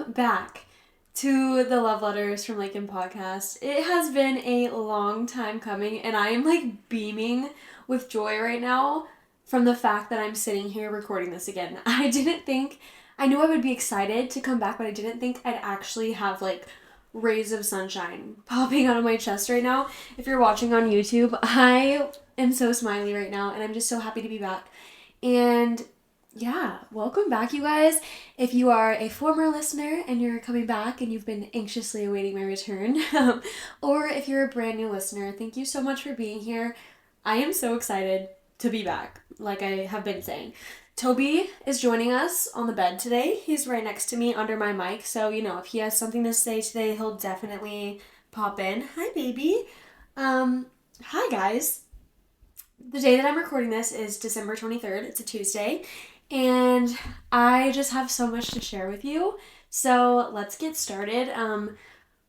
Welcome back to the Love Letters from Lakyn podcast. It has been a long time coming, and I am like beaming with joy right now from the fact that I'm sitting here recording this again. I knew I would be excited to come back, but I didn't think I'd actually have like rays of sunshine popping out of my chest right now. If you're watching on YouTube, I am so smiley right now, and I'm just so happy to be back. And yeah, welcome back, you guys. If you are a former listener and you're coming back and you've been anxiously awaiting my return, or if you're a brand new listener, thank you so much for being here. I am so excited to be back, like I have been saying. Toby is joining us on the bed today. He's right next to me under my mic, so if he has something to say today, he'll definitely pop in. Hi, baby. Hi, guys. The day that I'm recording this is December 23rd. It's a Tuesday. And I just have so much to share with you. So let's get started.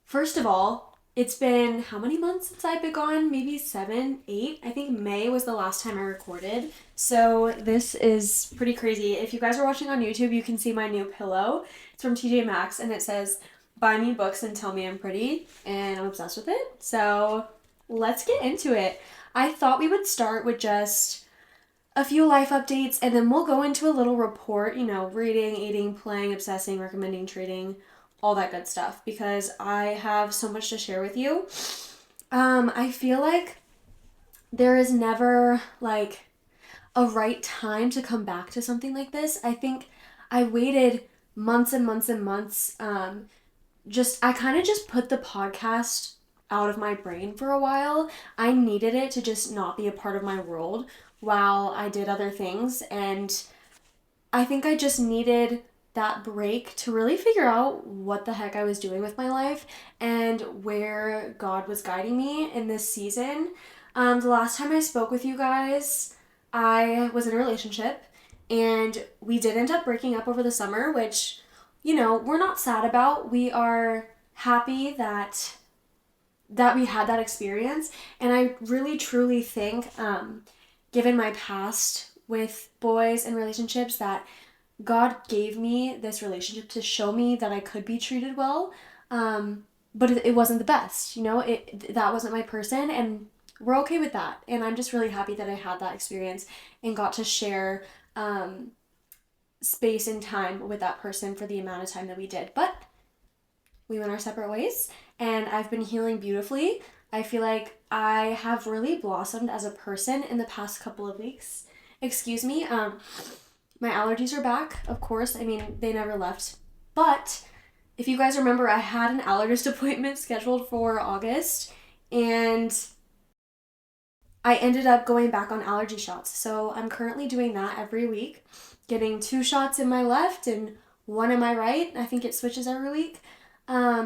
First of all, it's been how many months since I've been gone? Maybe 7, 8. I think May was the last time I recorded. So this is pretty crazy. If you guys are watching on YouTube, you can see my new pillow. It's from TJ Maxx and it says, "Buy me books and tell me I'm pretty." And I'm obsessed with it. So let's get into it. I thought we would start with just a few life updates, and then we'll go into a little report, reading, eating, playing, obsessing, recommending, trading, all that good stuff, because I have so much to share with you. I feel like there is never, like, a right time to come back to something like this. I think I waited months and months and months. I kind of just put the podcast out of my brain for a while. I needed it to just not be a part of my world while I did other things, and I think I just needed that break to really figure out what the heck I was doing with my life and where God was guiding me in this season. The last time I spoke with you guys, I was in a relationship, and we did end up breaking up over the summer, which, we're not sad about. We are happy that we had that experience, and I really truly think given my past with boys and relationships, that God gave me this relationship to show me that I could be treated well, but it wasn't the best, that wasn't my person, and we're okay with that, and I'm just really happy that I had that experience and got to share space and time with that person for the amount of time that we did, but we went our separate ways, and I've been healing beautifully. I feel like I have really blossomed as a person in the past couple of weeks. Excuse me. My allergies are back, of course. I mean, they never left. But if you guys remember, I had an allergist appointment scheduled for August, and I ended up going back on allergy shots. So I'm currently doing that every week, getting 2 shots in my left and 1 in my right. I think it switches every week.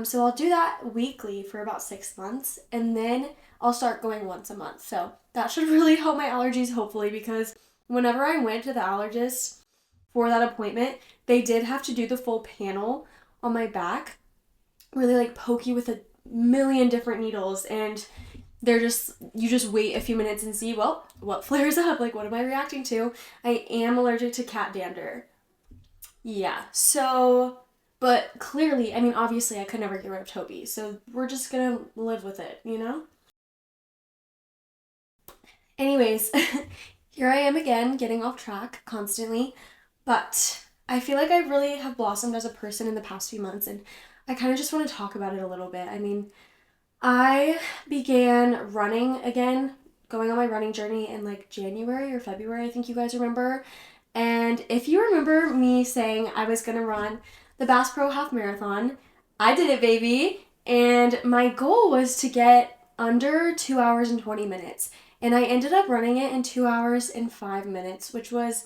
So I'll do that weekly for about 6 months, and then I'll start going once a month. So that should really help my allergies, hopefully, because whenever I went to the allergist for that appointment, they did have to do the full panel on my back, where they like poke you with a million different needles, and you just wait a few minutes and see, well, what flares up? Like, what am I reacting to? I am allergic to cat dander. Yeah, so... But clearly, obviously I could never get rid of Toby, so we're just gonna live with it, Anyways, here I am again, getting off track constantly, but I feel like I really have blossomed as a person in the past few months, and I kind of just want to talk about it a little bit. I began running again, going on my running journey in like January or February, I think you guys remember, and if you remember me saying I was gonna run the Bass Pro Half Marathon, I did it, baby, and my goal was to get under 2 hours and 20 minutes, and I ended up running it in 2 hours and 5 minutes, which was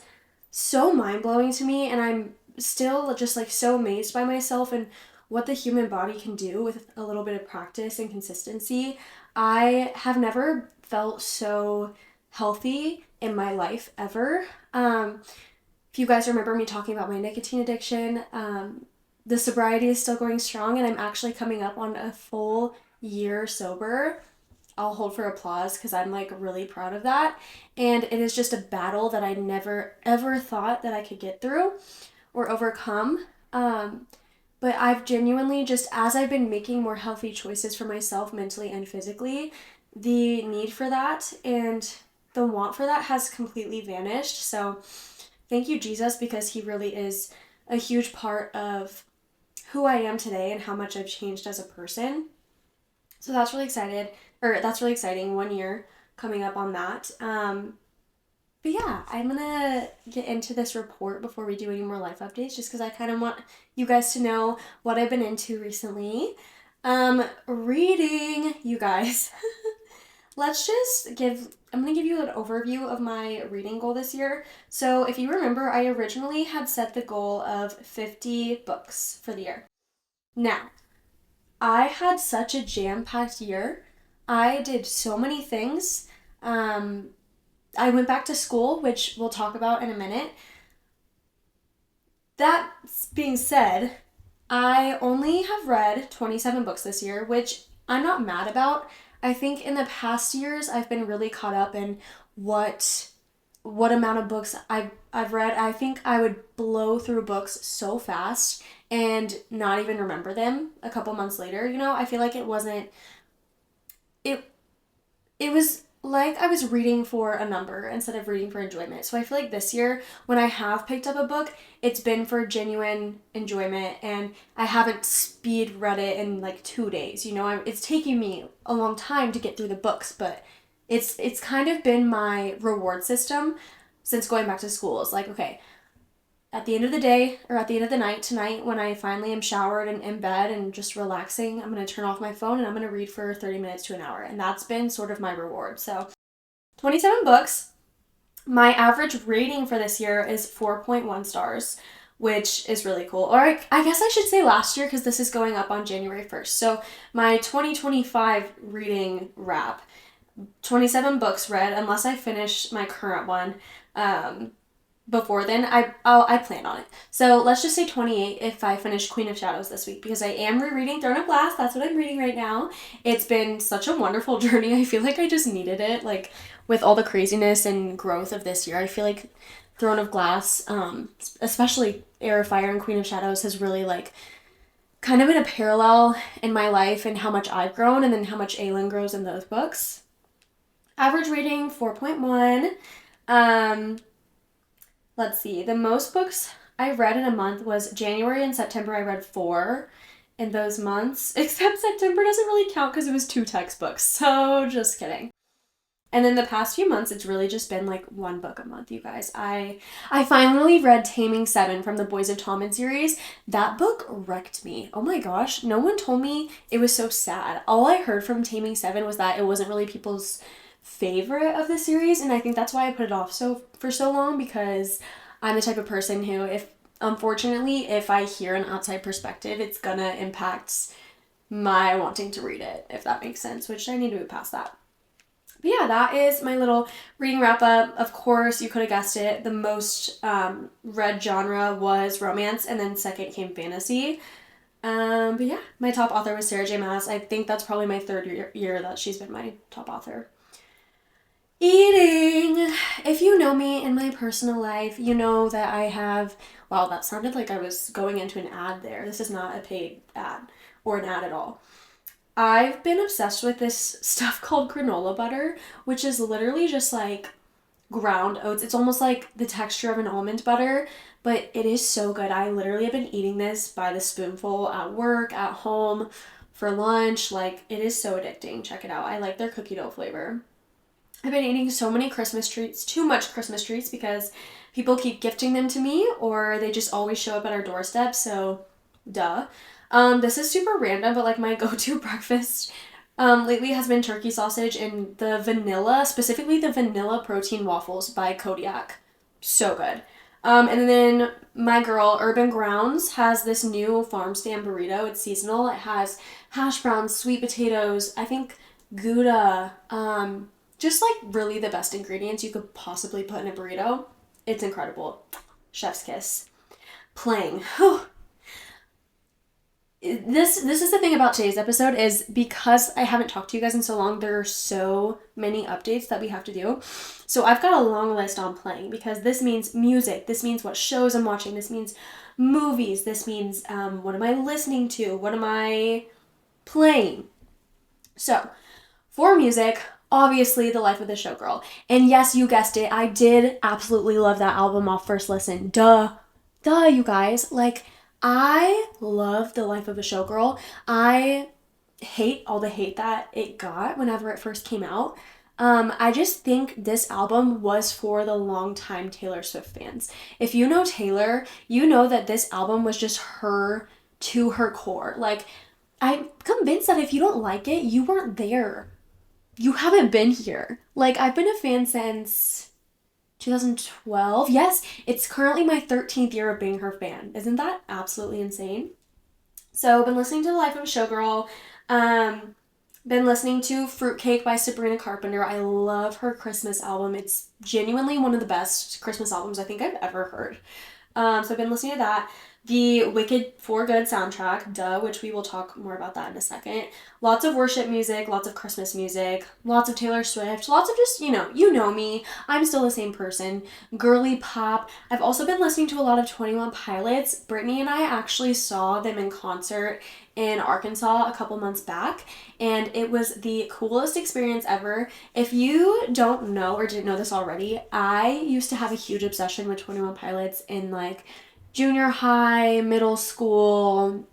so mind-blowing to me, and I'm still just like so amazed by myself and what the human body can do with a little bit of practice and consistency. I have never felt so healthy in my life ever. If you guys remember me talking about my nicotine addiction, the sobriety is still going strong, and I'm actually coming up on a full year sober. I'll hold for applause because I'm like really proud of that. And it is just a battle that I never ever thought that I could get through or overcome. but I've genuinely just, as I've been making more healthy choices for myself mentally and physically, the need for that and the want for that has completely vanished. So thank you, Jesus, because he really is a huge part of who I am today and how much I've changed as a person. So that's really exciting. 1 year coming up on that. But yeah, I'm gonna get into this report before we do any more life updates, just because I kind of want you guys to know what I've been into recently. Reading, you guys. I'm gonna give you an overview of my reading goal this year. So if you remember, I originally had set the goal of 50 books for the year. Now, I had such a jam-packed year. I did so many things. I went back to school, which we'll talk about in a minute. That being said, I only have read 27 books this year, which I'm not mad about. I think in the past years I've been really caught up in what amount of books I've read. I think I would blow through books so fast and not even remember them a couple months later. I feel like it was like I was reading for a number instead of reading for enjoyment. So I feel like this year, when I have picked up a book, it's been for genuine enjoyment, and I haven't speed read it in like 2 days. It's taking me a long time to get through the books, but it's kind of been my reward system since going back to school. It's like, okay, at the end of the day or at the end of the night tonight, when I finally am showered and in bed and just relaxing, I'm going to turn off my phone and I'm going to read for 30 minutes to an hour. And that's been sort of my reward. So 27 books. My average rating for this year is 4.1 stars, which is really cool. Or I guess I should say last year, because this is going up on January 1st. So my 2025 reading wrap, 27 books read, unless I finish my current one. Before then, I plan on it. So let's just say 28 if I finish Queen of Shadows this week, because I am rereading Throne of Glass. That's what I'm reading right now. It's been such a wonderful journey. I feel like I just needed it. Like, with all the craziness and growth of this year, I feel like Throne of Glass, especially Heir of Fire and Queen of Shadows, has really like kind of been a parallel in my life and how much I've grown and then how much Aelin grows in those books. Average rating 4.1. Let's see. The most books I read in a month was January and September. I read 4 in those months, except September doesn't really count because it was 2 textbooks. So just kidding. And then the past few months, it's really just been like 1 book a month, you guys. I finally read Taming 7 from the Boys of Tommen series. That book wrecked me. Oh my gosh. No one told me it was so sad. All I heard from Taming 7 was that it wasn't really people's favorite of the series, and I think that's why I put it off for so long, because I'm the type of person who, if I hear an outside perspective, it's gonna impact my wanting to read it, if that makes sense, which I need to move past that. But yeah, that is my little reading wrap up. Of course, you could have guessed it, the most read genre was romance, and then second came fantasy. But yeah, my top author was Sarah J. Maas. I think that's probably my 3rd year that she's been my top author. Eating. If you know me in my personal life, you know that I have, wow, that sounded like I was going into an ad there. This is not a paid ad or an ad at all. I've been obsessed with this stuff called granola butter, which is literally just like ground oats. It's almost like the texture of an almond butter, but it is so good. I literally have been eating this by the spoonful at work, at home, for lunch. Like, it is so addicting. Check it out. I like their cookie dough flavor. I've been eating so many Christmas treats, too much Christmas treats, because people keep gifting them to me or they just always show up at our doorstep, so duh. This is super random, but like my go-to breakfast lately has been turkey sausage and the vanilla, specifically the vanilla protein waffles by Kodiak. So good. And then my girl, Urban Grounds, has this new farm stand burrito. It's seasonal. It has hash browns, sweet potatoes, I think Gouda, just like really the best ingredients you could possibly put in a burrito. It's incredible. Chef's kiss. Playing. this is the thing about today's episode is because I haven't talked to you guys in so long, there are so many updates that we have to do. So I've got a long list on playing because this means music, this means what shows I'm watching, this means movies, this means what am I listening to, what am I playing. So for music, obviously The Life of the Showgirl. And yes, you guessed it, I did absolutely love that album off first listen. Duh, you guys. Like, I love The Life of a Showgirl. I hate all the hate that it got whenever it first came out. I just think this album was for the longtime Taylor Swift fans. If you know Taylor, you know that this album was just her to her core. Like, I'm convinced that if you don't like it, you weren't there. You haven't been here. Like, I've been a fan since 2012. Yes, it's currently my 13th year of being her fan. Isn't that absolutely insane? So, I've been listening to The Life of a Showgirl. Been listening to Fruitcake by Sabrina Carpenter. I love her Christmas album. It's genuinely one of the best Christmas albums I think I've ever heard. So I've been listening to that. The Wicked for Good soundtrack, duh, which we will talk more about that in a second. Lots of worship music, lots of Christmas music, lots of Taylor Swift, lots of just, you know me. I'm still the same person. Girly pop. I've also been listening to a lot of 21 Pilots. Brittany and I actually saw them in concert in Arkansas a couple months back, and it was the coolest experience ever. If you don't know or didn't know this already, I used to have a huge obsession with 21 Pilots in like junior high, middle school,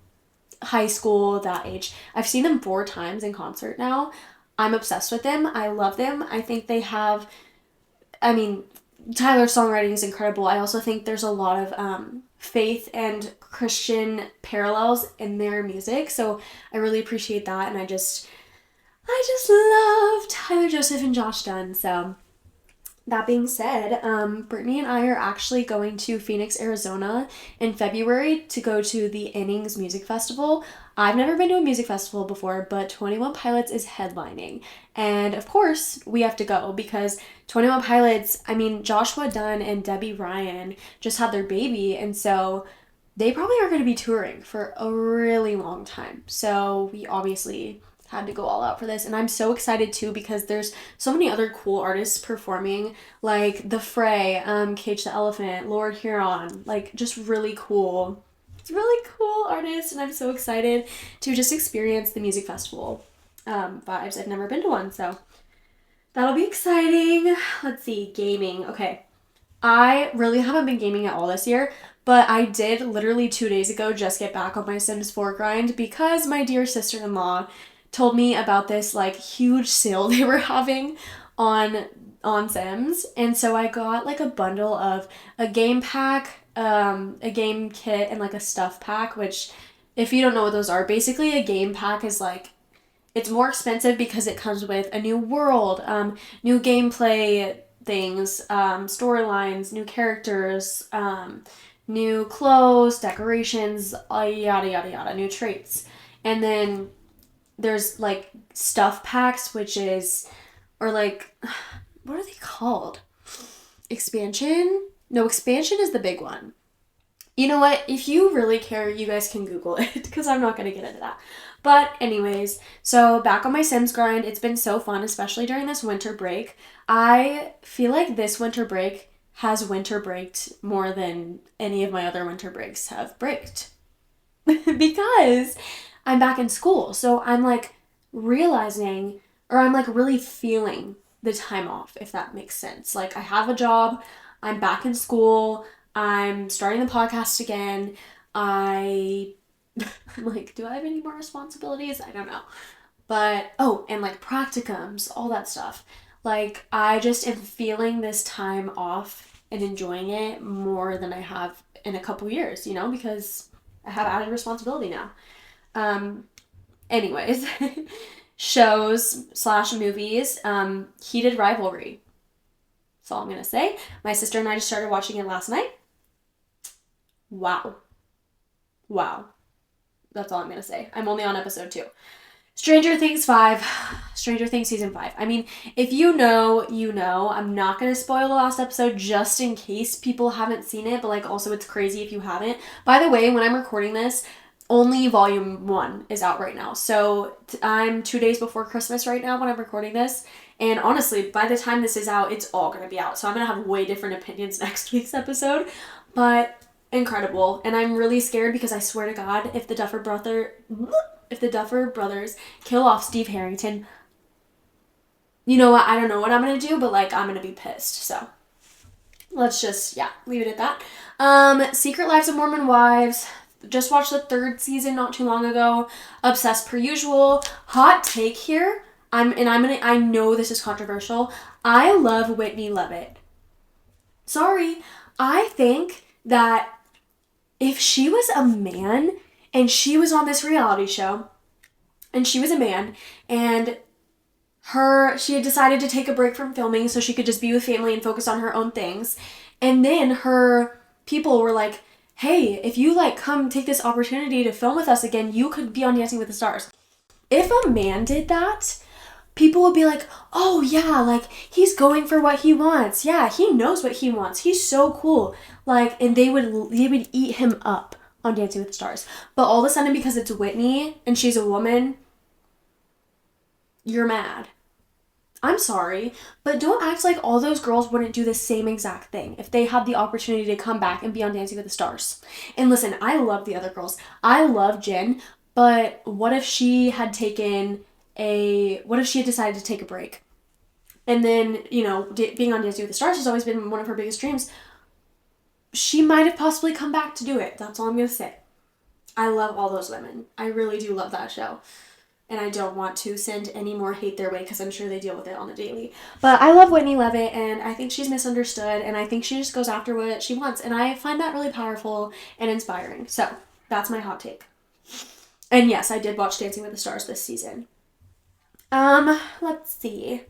high school, that age. I've seen them 4 times in concert now. I'm obsessed with them. I love them. I think they have, Tyler's songwriting is incredible. I also think there's a lot of faith and Christian parallels in their music. So I really appreciate that. And I just love Tyler Joseph and Josh Dunn. So that being said, Brittany and I are actually going to Phoenix, Arizona in February to go to the Innings Music Festival. I've never been to a music festival before, but 21 Pilots is headlining. And of course, we have to go because 21 Pilots, Joshua Dunn and Debbie Ryan just had their baby, and so they probably are going to be touring for a really long time. So we obviously had to go all out for this, and I'm so excited too because there's so many other cool artists performing, like The Fray, Cage the Elephant, Lord Huron, like just really cool artists, and I'm so excited to just experience the music festival vibes. I've never been to one, so that'll be exciting. Let's see, gaming. Okay, I really haven't been gaming at all this year, but I did literally 2 days ago just get back on my Sims 4 grind because my dear sister-in-law told me about this like huge sale they were having on Sims, and so I got like a bundle of a game pack, a game kit, and like a stuff pack, which if you don't know what those are, basically a game pack is like, it's more expensive because it comes with a new world, new gameplay things, storylines, new characters, new clothes, decorations, yada yada yada, new traits. And then there's like stuff packs, which is, or like, what are they called? Expansion? No, expansion is the big one. You know what? If you really care, you guys can Google it because I'm not going to get into that. But anyways, so back on my Sims grind, it's been so fun, especially during this winter break. I feel like this winter break has winter braked more than any of my other winter breaks have braked. Because I'm back in school. So I'm like realizing, or I'm like really feeling the time off, if that makes sense. Like I have a job, I'm back in school, I'm starting the podcast again. I'm like, do I have any more responsibilities? I don't know. But, and like practicums, all that stuff. Like I just am feeling this time off and enjoying it more than I have in a couple years, because I have added responsibility now. Anyways, shows / movies, Heated Rivalry. That's all I'm gonna say. My sister and I just started watching it last night. Wow. That's all I'm gonna say. I'm only on episode 2. Stranger Things 5. Stranger Things season 5. If you know, you know. I'm not gonna spoil the last episode just in case people haven't seen it, but like also it's crazy if you haven't. By the way, when I'm recording this, only volume 1 is out right now. So I'm 2 days before Christmas right now when I'm recording this. And honestly, by the time this is out, it's all going to be out. So I'm going to have way different opinions next week's episode. But incredible. And I'm really scared because I swear to God, if the Duffer Brothers kill off Steve Harrington, you know what? I don't know what I'm going to do, but like I'm going to be pissed. So let's just, leave it at that. Secret Lives of Mormon Wives. Just watched the 3rd season not too long ago. Obsessed per usual. Hot take here. I know this is controversial. I love Whitney Lovett. Sorry. I think that if she was a man and she was on this reality show and she was a man and she had decided to take a break from filming so she could just be with family and focus on her own things. And then her people were like, hey, if you like come take this opportunity to film with us again, you could be on Dancing with the Stars. If a man did that, people would be like, oh yeah, like he's going for what he wants. Yeah, he knows what he wants. He's so cool. Like, and they would eat him up on Dancing with the Stars. But all of a sudden, because it's Whitney and she's a woman, you're mad. I'm sorry, but don't act like all those girls wouldn't do the same exact thing if they had the opportunity to come back and be on Dancing with the Stars. And listen, I love the other girls. I love Jen, but what if she had decided to take a break? And then, being on Dancing with the Stars has always been one of her biggest dreams. She might have possibly come back to do it. That's all I'm going to say. I love all those women. I really do love that show. And I don't want to send any more hate their way because I'm sure they deal with it on a daily. But I love Whitney Lovett, and I think she's misunderstood, and I think she just goes after what she wants. And I find that really powerful and inspiring. So that's my hot take. And yes, I did watch Dancing with the Stars this season. Let's see.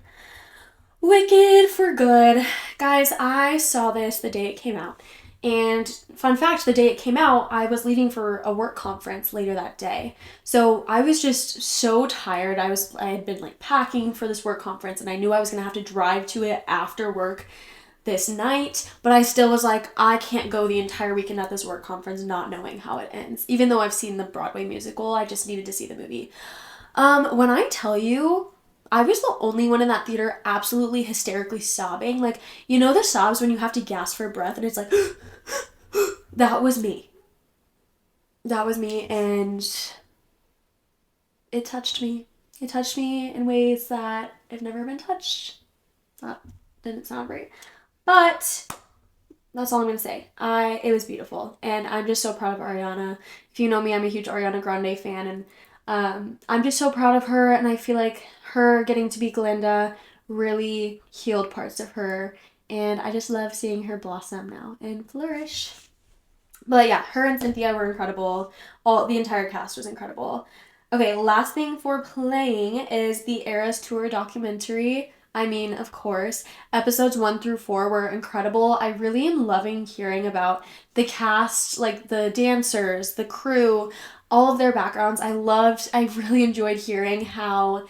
Wicked for Good. Guys, I saw this the day it came out. And fun fact, the day it came out, I was leaving for a work conference later that day. So I was just so tired. I had been like packing for this work conference and I knew I was going to have to drive to it after work this night. But I still was like, I can't go the entire weekend at this work conference not knowing how it ends. Even though I've seen the Broadway musical, I just needed to see the movie. When I tell you, I was the only one in that theater absolutely hysterically sobbing. Like, you know the sobs when you have to gasp for breath and it's like... That was me. And it touched me. It touched me in ways that I've never been touched. That didn't sound right. But that's all I'm going to say. It was beautiful. And I'm just so proud of Ariana. If you know me, I'm a huge Ariana Grande fan. And I'm just so proud of her. And I feel like her getting to be Glinda really healed parts of her. And I just love seeing her blossom now and flourish. But yeah, her and Cynthia were incredible. The entire cast was incredible. Okay, last thing for playing is the Eras Tour documentary. I mean, of course, episodes 1 through 4 were incredible. I really am loving hearing about the cast, like the dancers, the crew, all of their backgrounds. I really enjoyed hearing how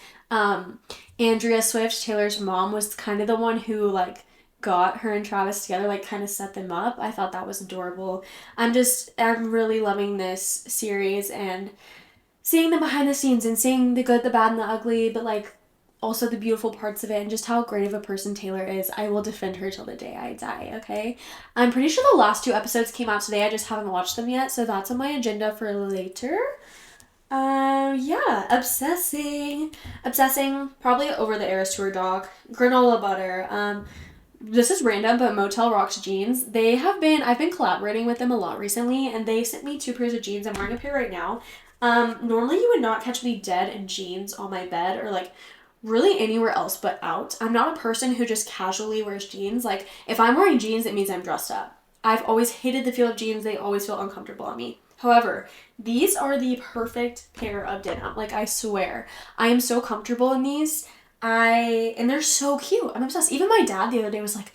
Andrea Swift, Taylor's mom, was kind of the one who like got her and Travis together, like kind of set them up. I thought that was adorable. I'm really loving this series and seeing the behind the scenes and seeing the good, the bad, and the ugly, but like also the beautiful parts of it and just how great of a person Taylor is. I will defend her till the day I die, okay? I'm pretty sure the last 2 episodes came out today. I just haven't watched them yet, so that's on my agenda for later. Obsessing, probably over the Eras Tour doc. Granola butter. This is random, but Motel Rocks jeans. I've been collaborating with them a lot recently, and they sent me 2 pairs of jeans. I'm wearing a pair right now. Normally you would not catch me dead in jeans on my bed or like really anywhere else but out. I'm not a person who just casually wears jeans. Like if I'm wearing jeans, it means I'm dressed up. I've always hated the feel of jeans. They always feel uncomfortable on me. However, these are the perfect pair of denim. Like I swear, I am so comfortable in these. And they're so cute. I'm obsessed. Even my dad the other day was like,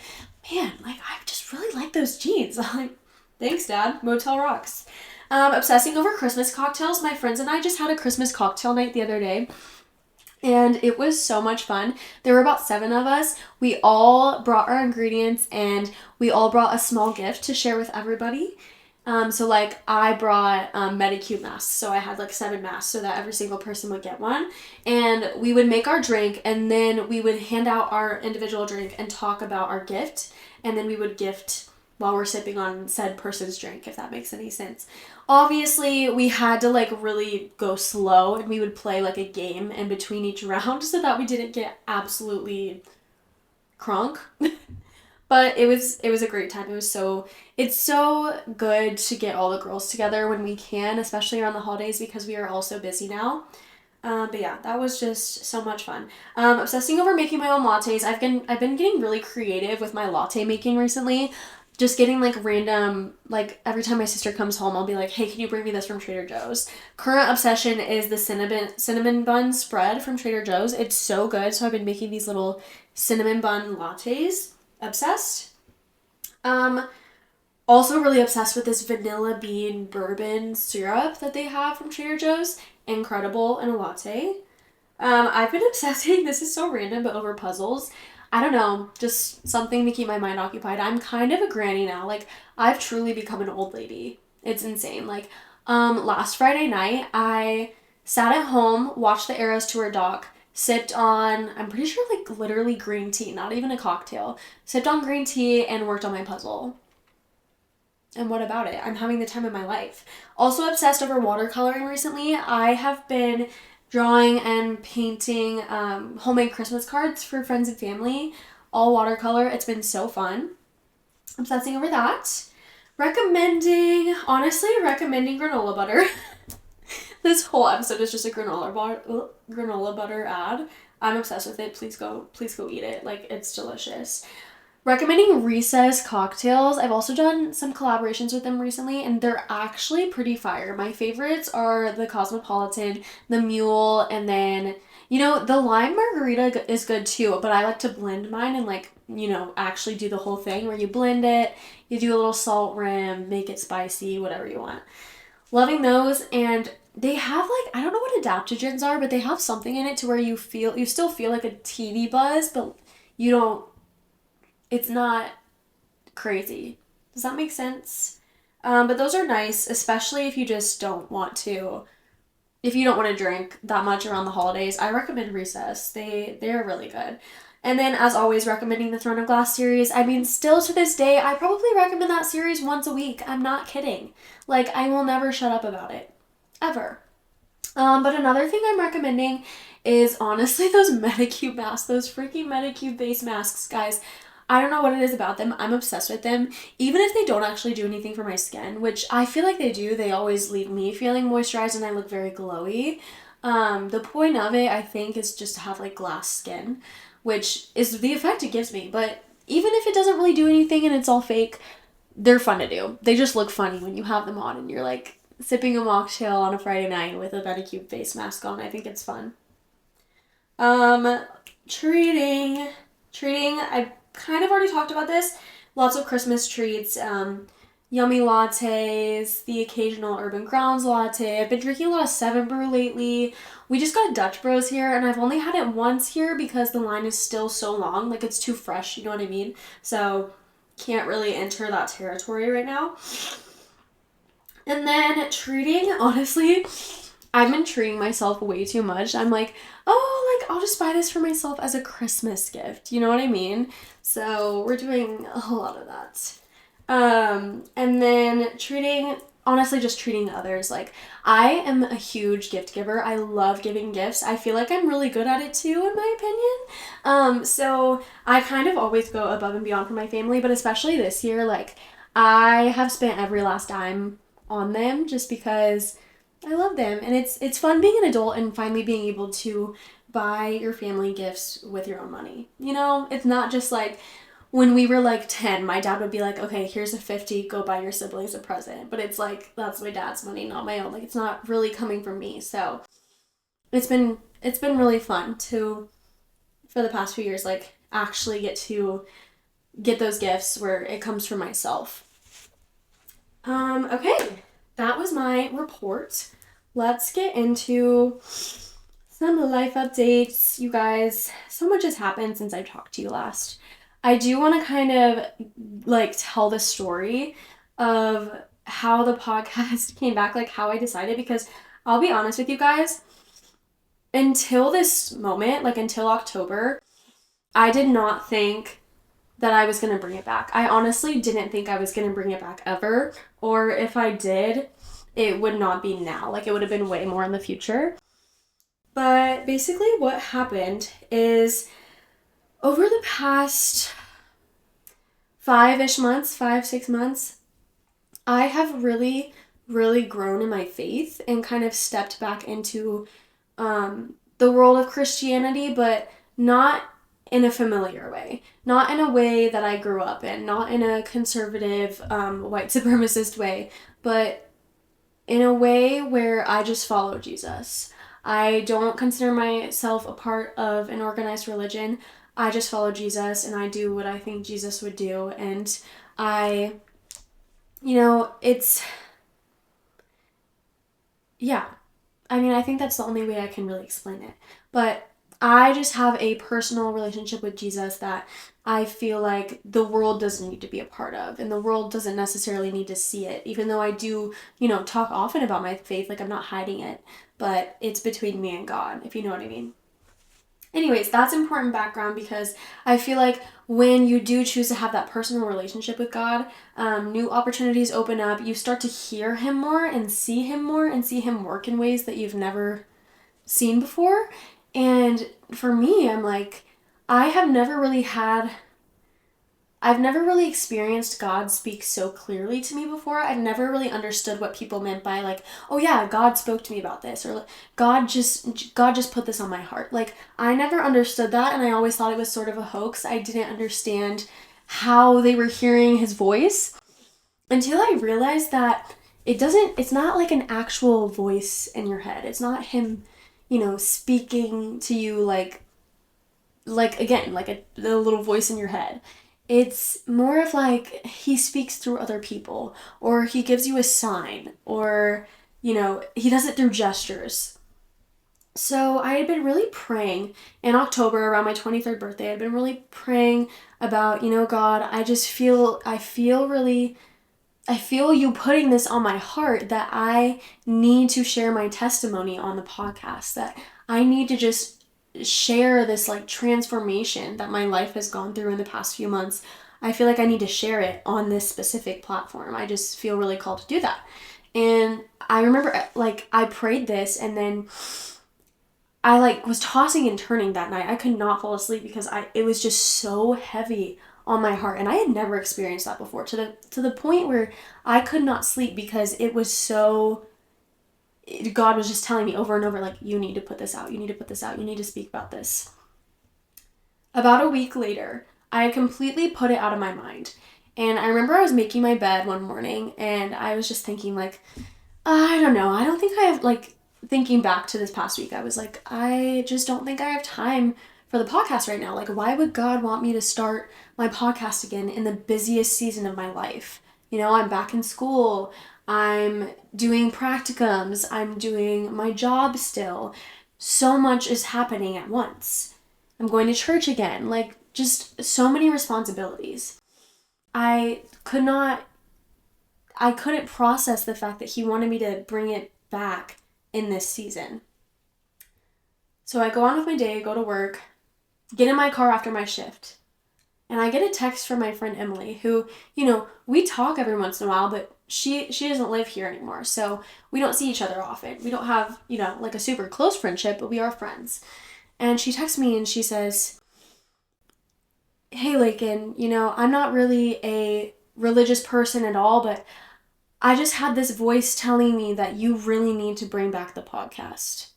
man, like I just really like those jeans. I'm like, thanks, Dad. Motel Rocks. Obsessing over Christmas cocktails. My friends and I just had a Christmas cocktail night the other day. And it was so much fun. There were about 7 of us. We all brought our ingredients and we all brought a small gift to share with everybody. So like I brought Medicube masks, so I had like 7 masks so that every single person would get one, and we would make our drink, and then we would hand out our individual drink and talk about our gift, and then we would gift while we're sipping on said person's drink, if that makes any sense. Obviously, we had to like really go slow, and we would play like a game in between each round so that we didn't get absolutely crunk. But it was a great time. It's so good to get all the girls together when we can, especially around the holidays because we are all so busy now. But yeah, that was just so much fun. Obsessing over making my own lattes. I've been getting really creative with my latte making recently. Just getting like random, like every time my sister comes home, I'll be like, hey, can you bring me this from Trader Joe's? Current obsession is the cinnamon bun spread from Trader Joe's. It's so good. So I've been making these little cinnamon bun lattes. Obsessed. Also really obsessed with this vanilla bean bourbon syrup that they have from Trader Joe's. Incredible in a latte. I've been obsessing, this is so random, but over puzzles. I don't know, just something to keep my mind occupied. I'm kind of a granny now. Like, I've truly become an old lady. It's insane. Like, last Friday night, I sat at home, watched the Eras Tour doc, sipped on, I'm pretty sure, like, literally green tea, not even a cocktail. Sipped on green tea and worked on my puzzle. And what about it? I'm having the time of my life. Also obsessed over watercoloring recently. I have been drawing and painting homemade Christmas cards for friends and family, all watercolor. It's been so fun. Obsessing over that. Honestly recommending granola butter. This whole episode is just a granola butter ad. I'm obsessed with it. Please go eat it. Like, it's delicious. Recommending Recess cocktails. I've also done some collaborations with them recently, and they're actually pretty fire. My favorites are the Cosmopolitan, the Mule, and then, the lime margarita is good too, but I like to blend mine and, like, actually do the whole thing where you blend it, you do a little salt rim, make it spicy, whatever you want. Loving those, and they have, like, I don't know what adaptogens are, but they have something in it to where you still feel like a teeny buzz, but it's not crazy. Does that make sense? But those are nice, especially if you don't want to drink that much around the holidays. I recommend Recess. They're really good. And then, as always, recommending the Throne of Glass series. I mean, still to this day, I probably recommend that series once a week. I'm not kidding. Like, I will never shut up about it. Ever. But another thing I'm recommending is, honestly, those Medicube masks. Those freaking Medicube face masks, guys. I don't know what it is about them. I'm obsessed with them. Even if they don't actually do anything for my skin, which I feel like they do, they always leave me feeling moisturized and I look very glowy. The point of it, I think, is just to have, like, glass skin, which is the effect it gives me. But even if it doesn't really do anything and it's all fake, they're fun to do. They just look funny when you have them on and you're, like, sipping a mocktail on a Friday night with a Medicube face mask on. I think it's fun. Treating. I kind of already talked about this. Lots of Christmas treats, yummy lattes, the occasional Urban Grounds latte. I've been drinking a lot of 7 Brew lately. We just got Dutch Bros here, and I've only had it once here because the line is still so long. Like, it's too fresh, you know what I mean? So, can't really enter that territory right now. And then treating, honestly, I've been treating myself way too much. I'm like, oh, like, I'll just buy this for myself as a Christmas gift. You know what I mean? So we're doing a lot of that. And then honestly, just treating others. Like, I am a huge gift giver. I love giving gifts. I feel like I'm really good at it too, in my opinion. So I kind of always go above and beyond for my family, but especially this year, like, I have spent every last dime on them just because I love them, and it's fun being an adult and finally being able to buy your family gifts with your own money. It's not just like when we were like 10, my dad would be like, okay, here's a 50, go buy your siblings a present. But it's like, that's my dad's money, not my own. Like, it's not really coming from me. So it's been really fun for the past few years, like, actually get those gifts where it comes from myself. Okay, that was my report. Let's get into some life updates. You guys, so much has happened since I talked to you last. I do want to kind of, like, tell the story of how the podcast came back, like how I decided, because I'll be honest with you guys, until this moment, like until October, I did not think that I was going to bring it back. I honestly didn't think I was going to bring it back ever, or if I did, it would not be now. Like, it would have been way more in the future. But basically what happened is over the past 6 months, I have really, really grown in my faith and kind of stepped back into the world of Christianity, but not in a familiar way. Not in a way that I grew up in. Not in a conservative, white supremacist way, but in a way where I just follow Jesus. I don't consider myself a part of an organized religion. I just follow Jesus and I do what I think Jesus would do. And I, yeah. I mean, I think that's the only way I can really explain it. But I just have a personal relationship with Jesus that I feel like the world doesn't need to be a part of, and the world doesn't necessarily need to see it, even though I do, talk often about my faith, like I'm not hiding it, but it's between me and God, if you know what I mean. Anyways, that's important background because I feel like when you do choose to have that personal relationship with God, new opportunities open up. You start to hear Him more and see Him work in ways that you've never seen before. And for me, I'm like, I've never really experienced God speak so clearly to me before. I've never really understood what people meant by like, oh yeah, God spoke to me about this, or God just put this on my heart. Like, I never understood that, and I always thought it was sort of a hoax. I didn't understand how they were hearing His voice until I realized that it's not like an actual voice in your head. It's not Him, speaking to you like again, like the little voice in your head. It's more of like He speaks through other people, or He gives you a sign, or, He does it through gestures. So I had been really praying in October around my 23rd birthday. I'd been really praying about, God, I feel you putting this on my heart that I need to share my testimony on the podcast, that I need to just share this like transformation that my life has gone through in the past few months. I feel like I need to share it on this specific platform. I just feel really called to do that. And I remember like I prayed this, and then I like was tossing and turning that night. I could not fall asleep because it was just so heavy on my heart, and I had never experienced that before, to the point where I could not sleep because it was so, God was just telling me over and over, like, you need to put this out, you need to put this out, you need to speak about this. About a week later, I completely put it out of my mind. And I remember I was making my bed one morning, and I was just thinking, like, I don't know, I don't think I have, like, thinking back to this past week, I was like, I just don't think I have time for the podcast right now. Like, why would God want me to start my podcast again in the busiest season of my life? I'm back in school. I'm doing practicums. I'm doing my job still. So much is happening at once. I'm going to church again. Like, just so many responsibilities. I couldn't process the fact that He wanted me to bring it back in this season. So I go on with my day, go to work, get in my car after my shift, and I get a text from my friend Emily, who, we talk every once in a while, but she doesn't live here anymore, so we don't see each other often. We don't have, like a super close friendship, but we are friends. And she texts me and she says, hey, Lakyn, I'm not really a religious person at all, but I just had this voice telling me that you really need to bring back the podcast.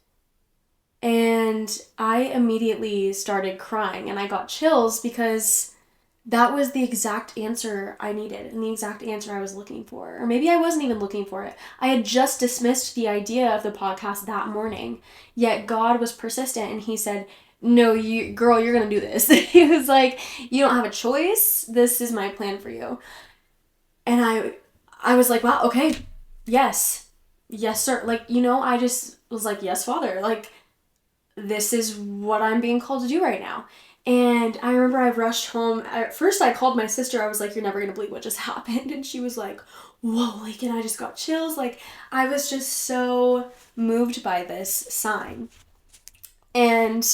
And I immediately started crying, and I got chills because that was the exact answer I needed and the exact answer I was looking for. Or maybe I wasn't even looking for it. I had just dismissed the idea of the podcast that morning, yet God was persistent, and He said, no, girl, you're going to do this. He was like, you don't have a choice. This is my plan for you. And I was like, wow, okay, yes, sir. Like, I just was like, yes, Father, like, this is what I'm being called to do right now. And I remember I rushed home. At first, I called my sister. I was like, "You're never going to believe what just happened." And she was like, "Whoa," like, and I just got chills. Like, I was just so moved by this sign. And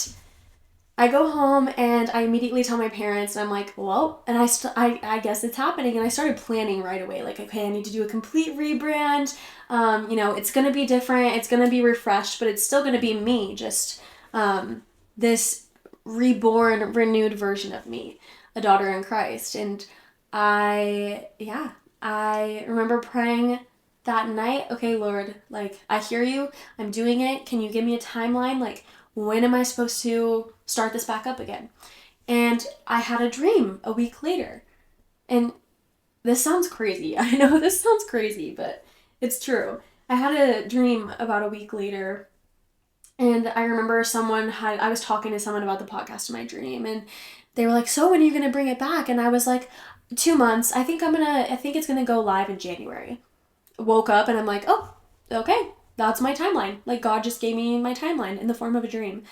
I go home and I immediately tell my parents, and I'm like, well, and I guess it's happening. And I started planning right away. Like, okay, I need to do a complete rebrand. It's going to be different. It's going to be refreshed, but it's still going to be me, just this reborn, renewed version of me, a daughter in Christ. And I remember praying that night, okay, Lord, like, I hear you. I'm doing it. Can you give me a timeline? Like, when am I supposed to start this back up again? And I had a dream a week later. And this sounds crazy. I know this sounds crazy, but it's true. I had a dream about a week later. And I remember I was talking to someone about the podcast in my dream, and they were like, "So when are you going to bring it back?" And I was like, 2 months. I think it's going to go live in January. Woke up and I'm like, "Oh, okay. That's my timeline." Like, God just gave me my timeline in the form of a dream.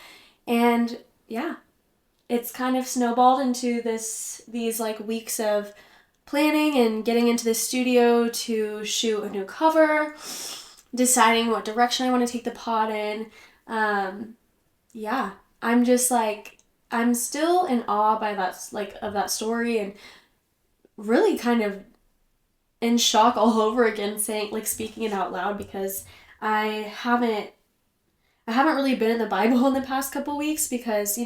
And yeah, it's kind of snowballed into these like weeks of planning and getting into the studio to shoot a new cover, deciding what direction I want to take the pod in. Yeah, I'm just like, I'm still in awe by that story, and really kind of in shock all over again, speaking it out loud, because I haven't I haven't really been in the Bible in the past couple weeks because,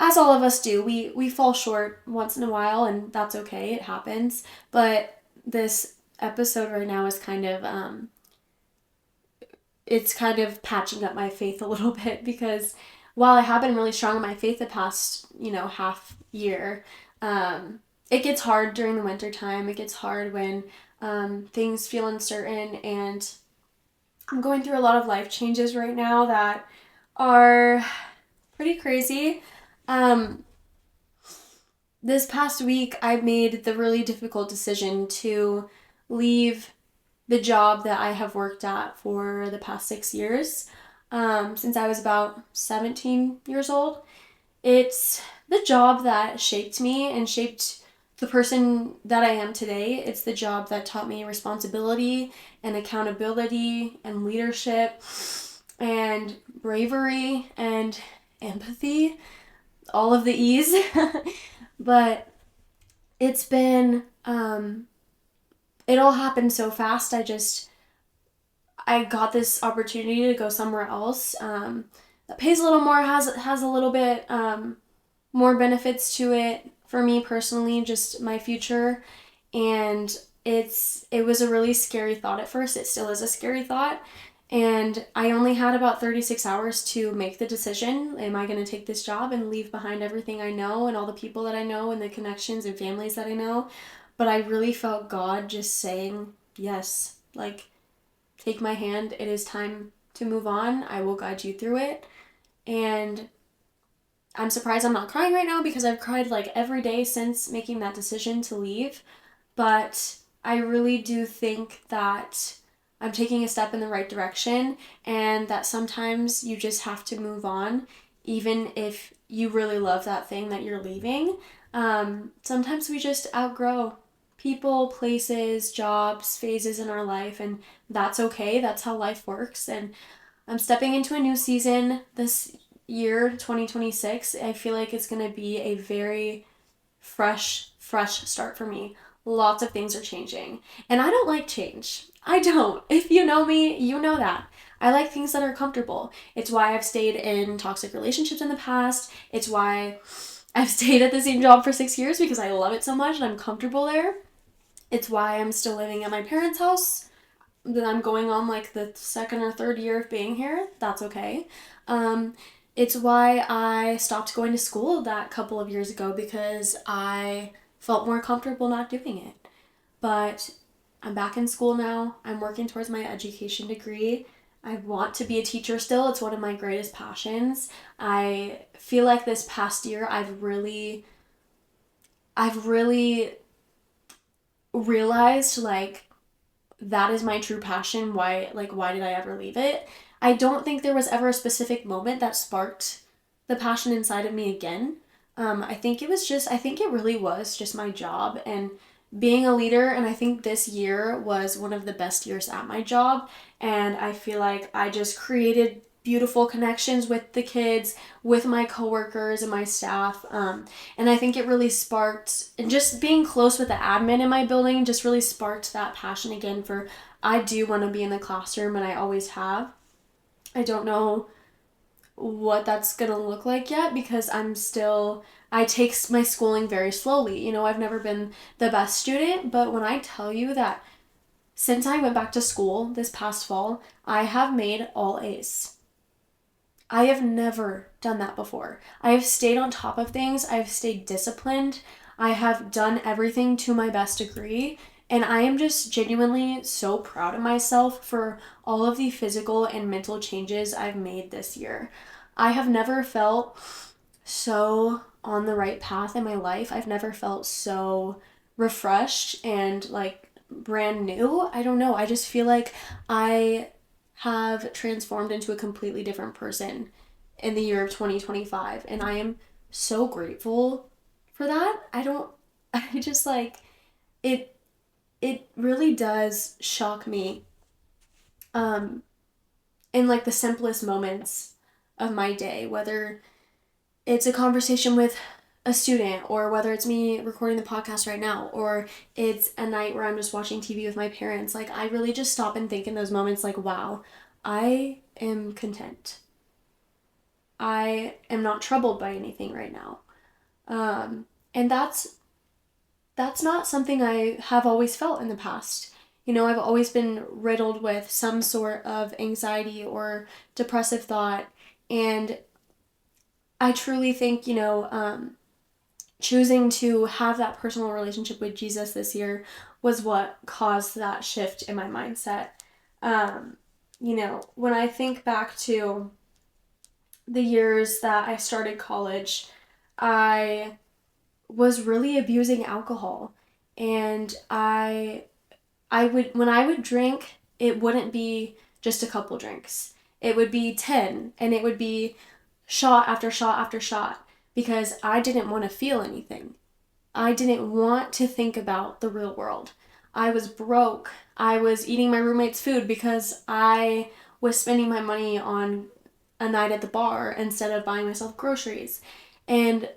as all of us do, we fall short once in a while, and that's okay. It happens. But this episode right now is it's kind of patching up my faith a little bit, because while I have been really strong in my faith the past, half year, it gets hard during the winter time. It gets hard when things feel uncertain, and I'm going through a lot of life changes right now that are pretty crazy. Um, this past week, I made the really difficult decision to leave the job that I have worked at for the past 6 years, since I was about 17 years old. It's the job that shaped me and shaped the person that I am today. It's the job that taught me responsibility and accountability and leadership and bravery and empathy, all of the E's. But it's been, it all happened so fast. I got this opportunity to go somewhere else that pays a little more, has a little bit more benefits to it for me personally, just my future. And it was a really scary thought at first. It still is a scary thought. And I only had about 36 hours to make the decision. Am I going to take this job and leave behind everything I know and all the people that I know and the connections and families that I know? But I really felt God just saying, yes, like, take my hand. It is time to move on. I will guide you through it. And I'm surprised I'm not crying right now, because I've cried like every day since making that decision to leave. But I really do think that I'm taking a step in the right direction, and that sometimes you just have to move on, even if you really love that thing that you're leaving. Sometimes we just outgrow people, places, jobs, phases in our life, and that's okay. That's how life works. And I'm stepping into a new season this year, 2026. I feel like it's going to be a very fresh start for me. Lots of things are changing. And I don't like change. I don't. If you know me, you know that. I like things that are comfortable. It's why I've stayed in toxic relationships in the past. It's why I've stayed at the same job for 6 years, because I love it so much and I'm comfortable there. It's why I'm still living at my parents' house. That I'm going on like the second or third year of being here. That's okay. It's why I stopped going to school that couple of years ago, because I felt more comfortable not doing it. But I'm back in school now. I'm working towards my education degree. I want to be a teacher still. It's one of my greatest passions. I feel like this past year I've really realized, like, that is my true passion. Why did I ever leave it? I don't think there was ever a specific moment that sparked the passion inside of me again. I think it really was just my job and being a leader. And I think this year was one of the best years at my job. And I feel like I just created beautiful connections with the kids, with my coworkers and my staff. And I think it really sparked, and just being close with the admin in my building just really sparked that passion again for, I do want to be in the classroom, and I always have. I don't know what that's gonna look like yet because I take my schooling very slowly. I've never been the best student, but when I tell you that since I went back to school this past fall, I have made all A's. I have never done that before. I have stayed on top of things. I've stayed disciplined. I have done everything to my best degree. And I am just genuinely so proud of myself for all of the physical and mental changes I've made this year. I have never felt so on the right path in my life. I've never felt so refreshed and like brand new. I don't know. I just feel like I have transformed into a completely different person in the year of 2025. And I am so grateful for that. I just like, it really does shock me in like the simplest moments of my day, whether it's a conversation with a student, or whether it's me recording the podcast right now, or it's a night where I'm just watching TV with my parents. Like, I really just stop and think in those moments, like, wow, I am content. I am not troubled by anything right now. And that's not something I have always felt in the past. I've always been riddled with some sort of anxiety or depressive thought. And I truly think, choosing to have that personal relationship with Jesus this year was what caused that shift in my mindset. When I think back to the years that I started college, I was really abusing alcohol. And when I would drink, it wouldn't be just a couple drinks. It would be 10, and it would be shot after shot after shot, because I didn't want to feel anything. I didn't want to think about the real world. I was broke. I was eating my roommate's food because I was spending my money on a night at the bar instead of buying myself groceries. And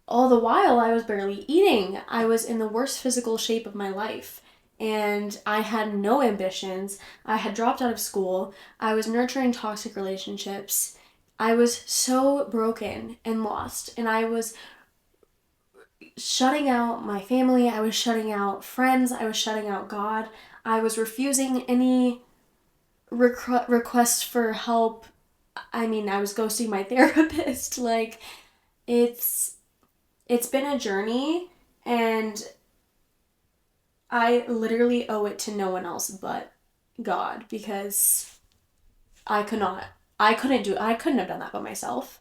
all the while, I was barely eating. I was in the worst physical shape of my life. And I had no ambitions. I had dropped out of school. I was nurturing toxic relationships. I was so broken and lost. And I was shutting out my family. I was shutting out friends. I was shutting out God. I was refusing any request for help. I was ghosting my therapist. Like, it's been a journey, and I literally owe it to no one else but God, because I couldn't have done that by myself.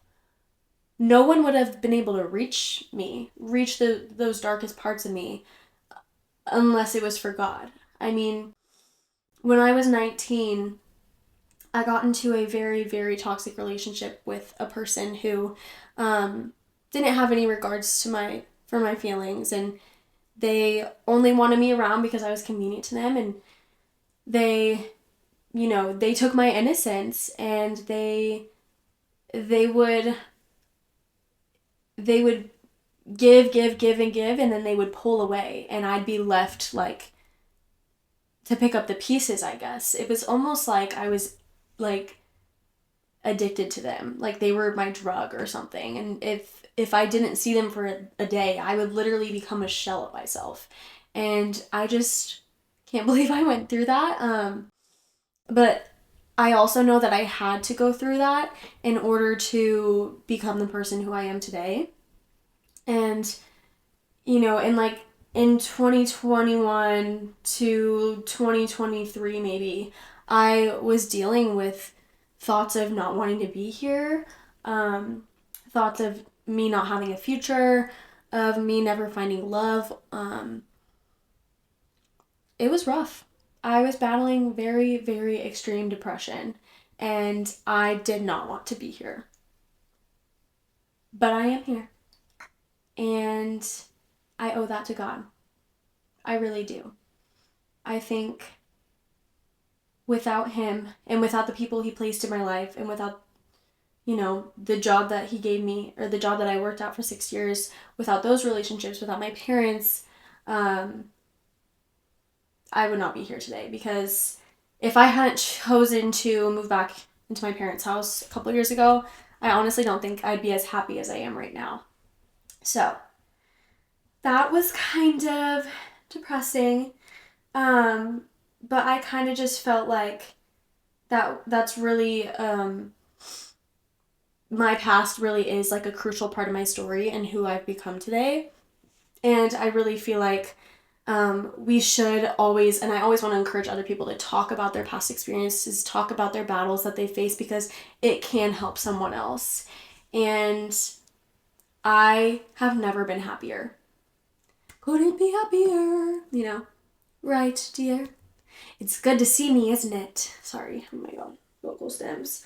No one would have been able to reach those darkest parts of me unless it was for God. When I was 19, I got into a very, very toxic relationship with a person who didn't have any regards for my feelings, and they only wanted me around because I was convenient to them, and they took my innocence, and they would give, and give, and then they would pull away, and I'd be left like to pick up the pieces, I guess. It was almost like I was like addicted to them, like they were my drug or something. And if I didn't see them for a day, I would literally become a shell of myself. And I just can't believe I went through that. But I also know that I had to go through that in order to become the person who I am today. And, in 2021 to 2023, maybe, I was dealing with thoughts of not wanting to be here, thoughts of me not having a future, of me never finding love. It was rough. I was battling very, very extreme depression, and I did not want to be here. But I am here. And I owe that to God. I really do. I think without him and without the people he placed in my life and without, the job that he gave me or the job that I worked at for 6 years, without those relationships, without my parents, I would not be here today, because if I hadn't chosen to move back into my parents' house a couple of years ago, I honestly don't think I'd be as happy as I am right now. So that was kind of depressing. But I kind of just felt like that's really, my past really is like a crucial part of my story and who I've become today. And I really feel like we should always, and I always want to encourage other people to talk about their past experiences, talk about their battles that they face, because it can help someone else. And I have never been happier. Couldn't be happier, right, dear? It's good to see me, isn't it? Sorry, oh my god, vocal stems.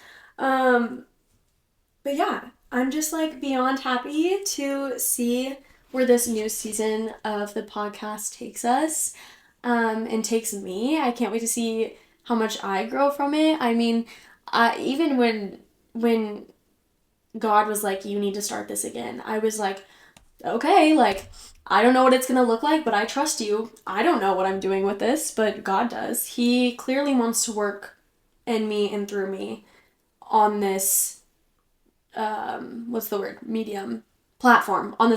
But yeah, I'm just like beyond happy to see where this new season of the podcast takes us, and takes me. I can't wait to see how much I grow from it. I mean, even when God was like, you need to start this again, I was like, okay, like, I don't know what it's going to look like, but I trust you. I don't know what I'm doing with this, but God does. He clearly wants to work in me and through me on this, on this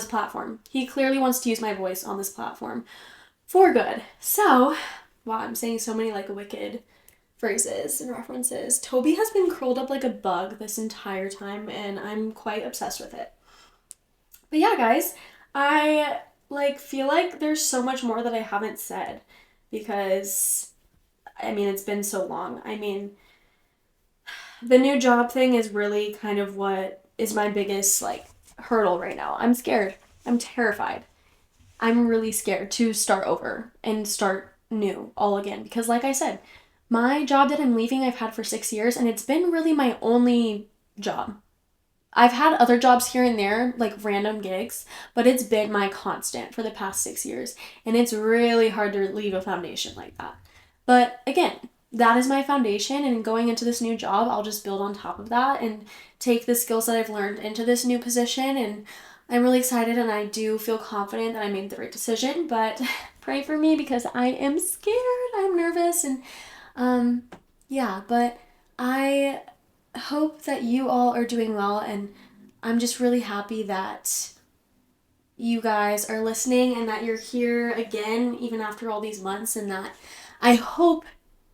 platform. He clearly wants to use my voice on this platform for good. So, wow, I'm saying so many like wicked phrases and references. Toby has been curled up like a bug this entire time, and I'm quite obsessed with it. But yeah, guys, I feel like there's so much more that I haven't said, because it's been so long. The new job thing is really kind of what is my biggest hurdle right now. I'm scared. I'm terrified. I'm really scared to start over and start new all again, because like I said, my job that I'm leaving I've had for 6 years, and it's been really my only job. I've had other jobs here and there, like random gigs, but it's been my constant for the past 6 years. And it's really hard to leave a foundation like that. But again, that is my foundation, and going into this new job, I'll just build on top of that and take the skills that I've learned into this new position. And I'm really excited, and I do feel confident that I made the right decision, but pray for me because I am scared. I'm nervous, and yeah, but I hope that you all are doing well, and I'm just really happy that you guys are listening and that you're here again even after all these months, and that I hope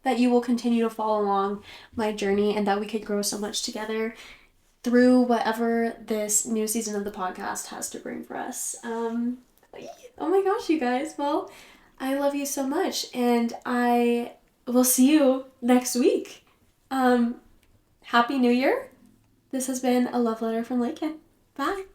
that you will continue to follow along my journey, and that we could grow so much together through whatever this new season of the podcast has to bring for us. Oh my gosh, you guys. Well, I love you so much, and I will see you next week. Happy New Year. This has been a love letter from Lakyn. Bye.